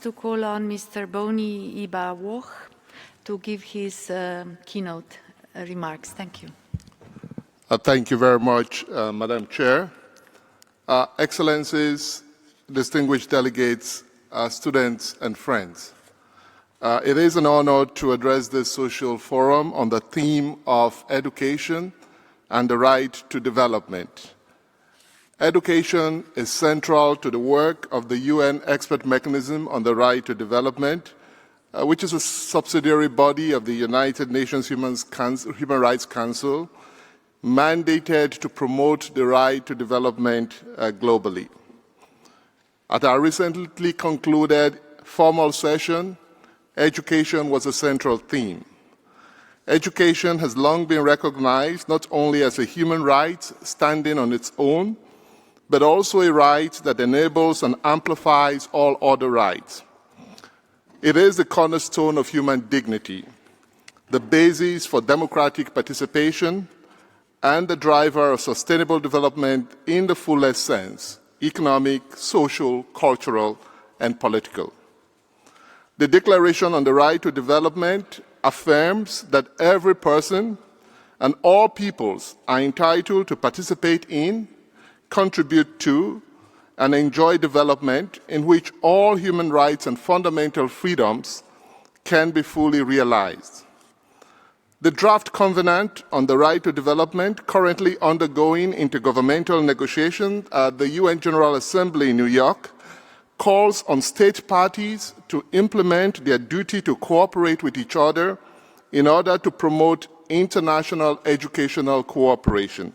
to call on Mr. Bonny Ibhawoh to give his keynote remarks. Thank you. Thank you very much, Madam Chair. Excellencies, distinguished delegates, students and friends. It is an honor to address this social forum on the theme of education and the right to development. Education is central to the work of the UN Expert Mechanism on the Right to Development, which is a subsidiary body of the United Nations Human Rights Council, mandated to promote the right to development globally. At our recently concluded formal session, education was a central theme. Education has long been recognized not only as a human right standing on its own, but also a right that enables and amplifies all other rights. It is the cornerstone of human dignity, the basis for democratic participation, and the driver of sustainable development in the fullest sense: economic, social, cultural, and political. The Declaration on the Right to Development affirms that every person and all peoples are entitled to participate in, contribute to, and enjoy development in which all human rights and fundamental freedoms can be fully realized. The draft Covenant on the Right to Development, currently undergoing intergovernmental negotiations at the UN General Assembly in New York, calls on state parties to implement their duty to cooperate with each other in order to promote international educational cooperation.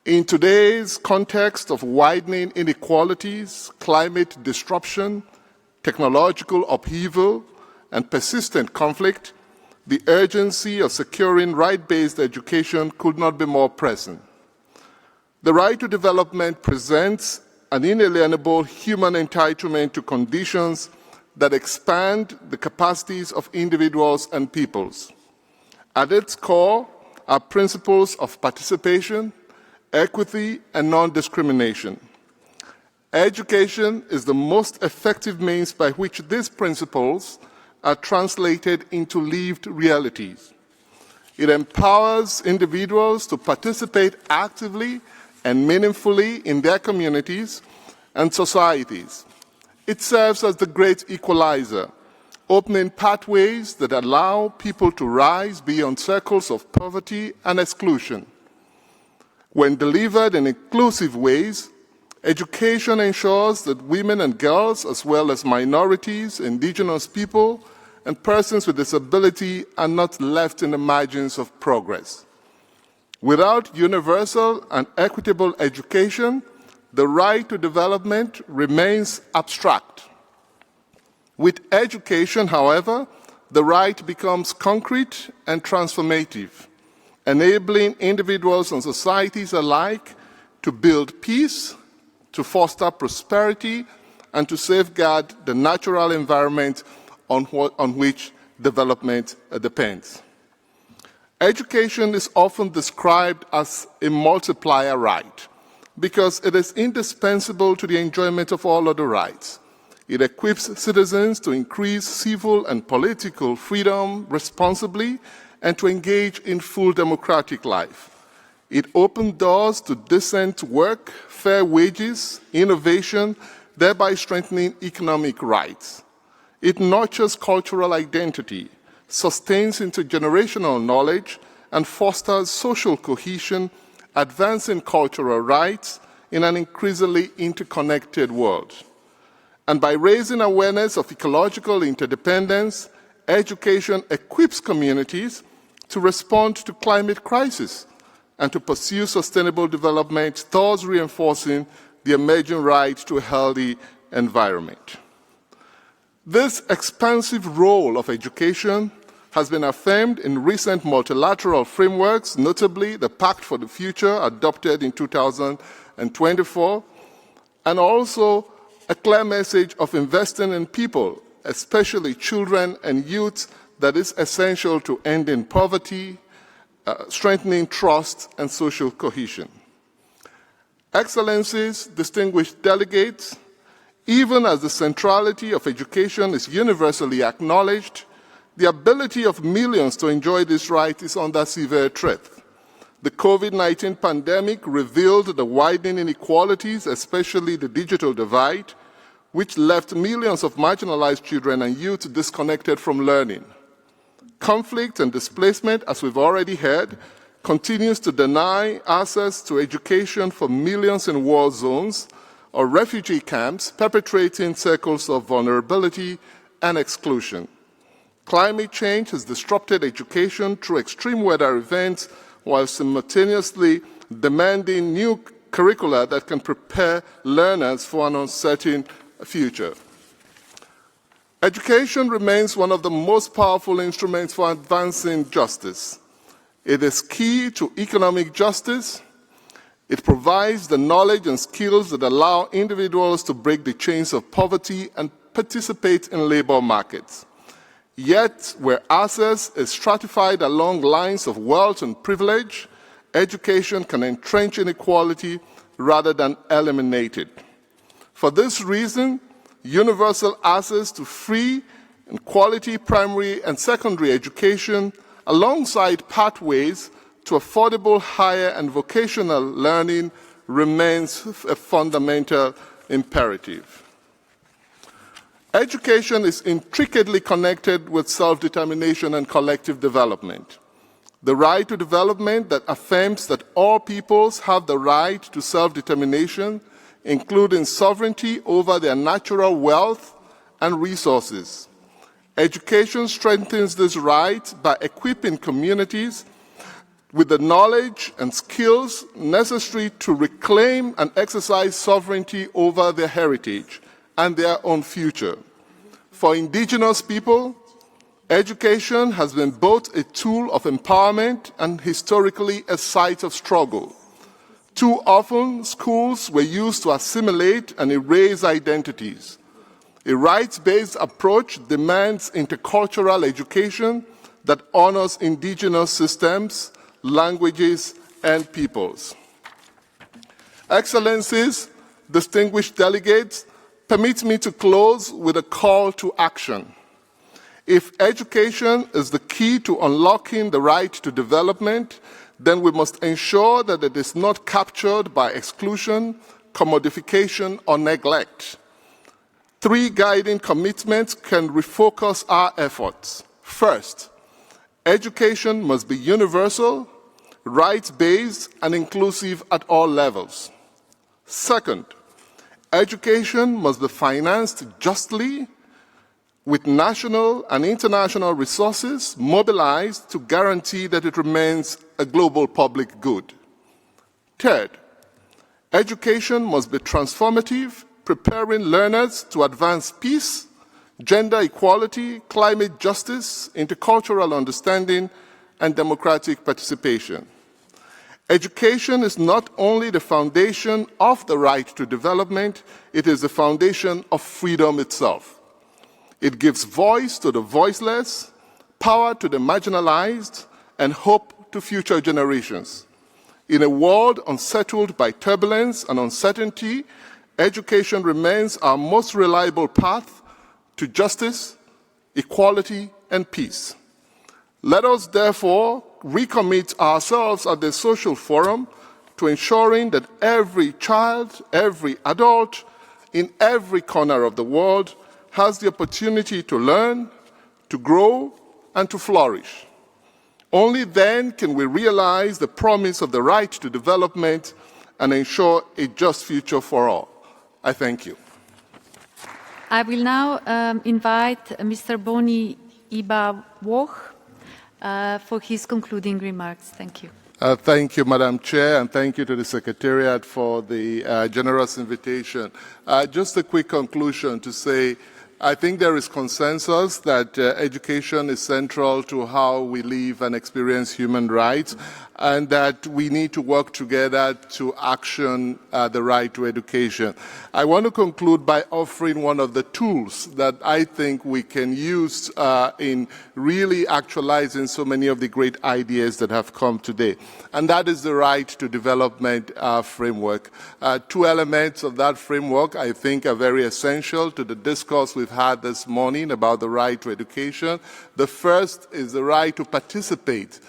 In today's context of widening inequalities, climate disruption, technological upheaval, and persistent conflict, the urgency of securing right-based education could not be more present. The right to development presents an inalienable human entitlement to conditions that expand the capacities of individuals and peoples. At its core are principles of participation, equity, and non-discrimination. Education is the most effective means by which these principles are translated into lived realities. It empowers individuals to participate actively and meaningfully in their communities and societies. It serves as the great equalizer, opening pathways that allow people to rise beyond circles of poverty and exclusion. When delivered in inclusive ways, education ensures that women and girls, as well as minorities, indigenous people, and persons with disability are not left in the margins of progress. Without universal and equitable education, the right to development remains abstract. With education, however, the right becomes concrete and transformative, enabling individuals and societies alike to build peace, to foster prosperity, and to safeguard the natural environment on which development depends. Education is often described as a multiplier right because it is indispensable to the enjoyment of all other rights. It equips citizens to increase civil and political freedom responsibly and to engage in full democratic life. It opens doors to decent work, fair wages, innovation, thereby strengthening economic rights. It nurtures cultural identity, sustains intergenerational knowledge, and fosters social cohesion, advancing cultural rights in an increasingly interconnected world. And by raising awareness of ecological interdependence, education equips communities to respond to climate crisis and to pursue sustainable development, thus reinforcing the emerging right to a healthy environment. This expansive role of education has been affirmed in recent multilateral frameworks, notably the Pact for the Future adopted in 2024, and also a clear message of investing in people, especially children and youth, that is essential to ending poverty, strengthening trust and social cohesion. Excellencies, distinguished delegates, Even as the centrality of education is universally acknowledged, the ability of millions to enjoy this right is under severe threat. The COVID-19 pandemic revealed the widening inequalities, especially the digital divide, which left millions of marginalized children and youth disconnected from learning. Conflict and displacement, as we've already heard, continues to deny access to education for millions in war zones or refugee camps, perpetuating circles of vulnerability and exclusion. Climate change has disrupted education through extreme weather events while simultaneously demanding new curricula that can prepare learners for an uncertain future. Education remains one of the most powerful instruments for advancing justice. It is key to economic justice. It provides the knowledge and skills that allow individuals to break the chains of poverty and participate in labor markets. Yet, where access is stratified along lines of wealth and privilege, education can entrench inequality rather than eliminate it. For this reason, universal access to free and quality primary and secondary education, alongside pathways to affordable higher and vocational learning, remains a fundamental imperative. Education is intricately connected with self-determination and collective development. The right to development that affirms that all peoples have the right to self-determination, including sovereignty over their natural wealth and resources. Education strengthens this right by equipping communities with the knowledge and skills necessary to reclaim and exercise sovereignty over their heritage and their own future. For indigenous people, education has been both a tool of empowerment and historically a site of struggle. Too often, schools were used to assimilate and erase identities. A rights-based approach demands intercultural education that honors indigenous systems, languages, and peoples. Excellencies, distinguished delegates, permit me to close with a call to action. If education is the key to unlocking the right to development, then we must ensure that it is not captured by exclusion, commodification, or neglect. 3 guiding commitments can refocus our efforts. First, education must be universal, rights-based, and inclusive at all levels. Second, education must be financed justly with national and international resources mobilized to guarantee that it remains a global public good. Third, education must be transformative, preparing learners to advance peace, gender equality, climate justice, intercultural understanding, and democratic participation. Education is not only the foundation of the right to development, it is the foundation of freedom itself. It gives voice to the voiceless, power to the marginalized, and hope to future generations. In a world unsettled by turbulence and uncertainty, education remains our most reliable path to justice, equality, and peace. Let us therefore recommit ourselves at the social forum to ensuring that every child, every adult, in every corner of the world has the opportunity to learn, to grow, and to flourish. Only then can we realize the promise of the right to development and ensure a just future for all. I thank you. I will now invite Mr. Bonny Ibhawoh for his concluding remarks. Thank you. Thank you, Madam Chair, and thank you to the Secretariat for the generous invitation. Just a quick conclusion to say I think there is consensus that education is central to how we live and experience human rights, and that we need to work together to action the right to education. I want to conclude by offering one of the tools that I think we can use in really actualizing so many of the great ideas that have come today, and that is the right to development framework. Two elements of that framework I think are very essential to the discourse we've had this morning about the right to education. The first is the right to participate,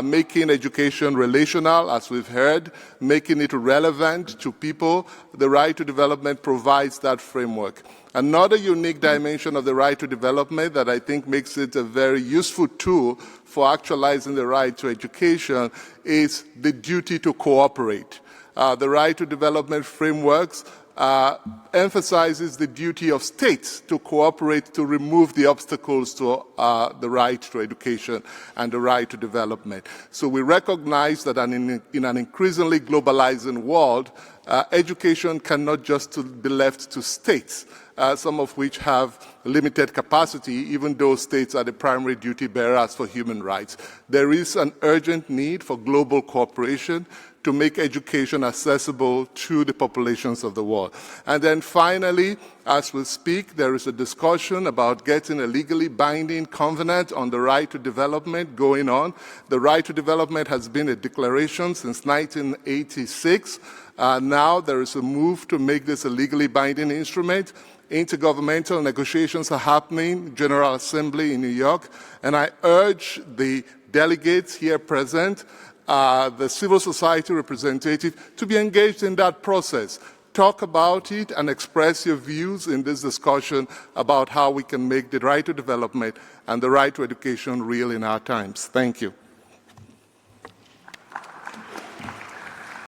making education relational, as we've heard, making it relevant to people. The right to development provides that framework. Another unique dimension of the right to development that I think makes it a very useful tool for actualizing the right to education is the duty to cooperate. The right to development frameworks emphasizes the duty of states to cooperate to remove the obstacles to the right to education and the right to development. So we recognize that in an increasingly globalizing world, education cannot just be left to states, some of which have limited capacity, even though states are the primary duty bearers for human rights. There is an urgent need for global cooperation to make education accessible to the populations of the world. And then finally, as we speak, there is a discussion about getting a legally binding covenant on the right to development going on. The right to development has been a declaration since 1986. Now there is a move to make this a legally binding instrument. Intergovernmental negotiations are happening, General Assembly in New York, and I urge the delegates here present, the civil society representative, to be engaged in that process. Talk about it and express your views in this discussion about how we can make the right to development and the right to education real in our times. Thank you.